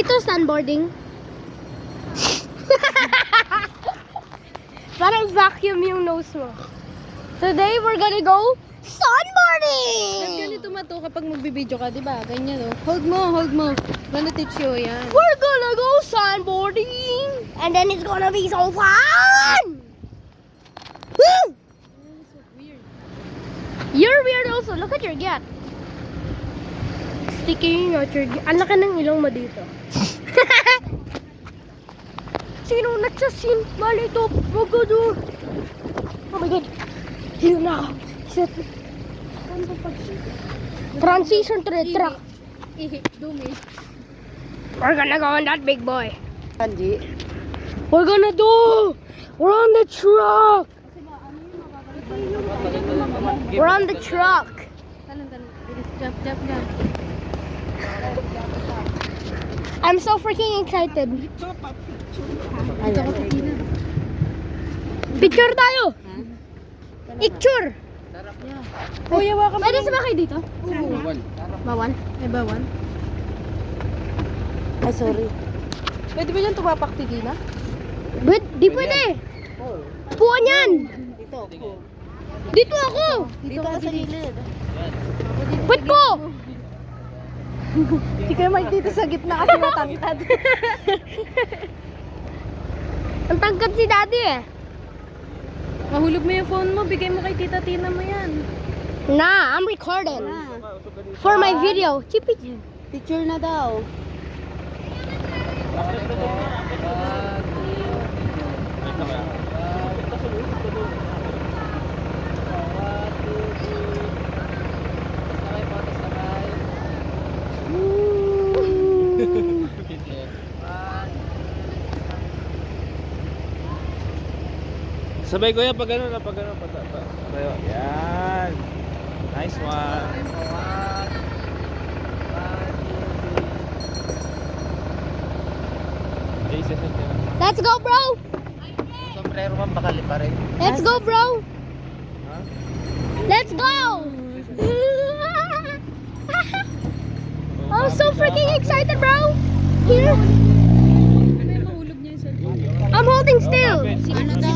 Ito sandboarding. Parang vacuum yung nose mo. Today, we're gonna go sunboarding! Ganito mato kapag magbibideo ka, di ba? Ganyan, oh. Hold mo. Gonna teach you, yan. We're gonna go sunboarding! And then it's gonna be so fun! Woo! So weird. You're weird also. Look at your gap. Sticking out your gap. Ang laki ng ilong mo dito. Sino nagsasin? Mali ito. Magado. Oh my God. Hilo na ako. Transition to the truck. Dumi. We're gonna go on that big boy. Kanji. We're gonna do. We're on the truck. We're on the truck. Talon. Jump. I'm so freaking excited. Ito ko sa Tina. Picture tayo. Picture. Kuya, waka mo. Pwede sumakay dito? Oo. Bawal. May bawan? Ay, sorry. Pwede ba yan tumapak, Tina? Di pwede. Puwan yan. Dito. Dito ako. Dito ka sa gilid. Pwede po. Si Kuya Mike dito sa gitna kasi matangkad. Ang tangkad si daddy eh. Mahulog mo yung phone mo, bigay mo kay Tita Tina mo yan. Nah, I'm recording. For my video. Chipi. Picture na daw. Sabay kuya pag ano. Yan. Nice one. Jesus. Let's go, bro. Sombrero man bakali pa rin. Let's go, bro. Ha? Let's go. I'm so freaking excited, bro. Here. Ano yung mahulog niya yung cellphone? I'm holding still. Si ano daw?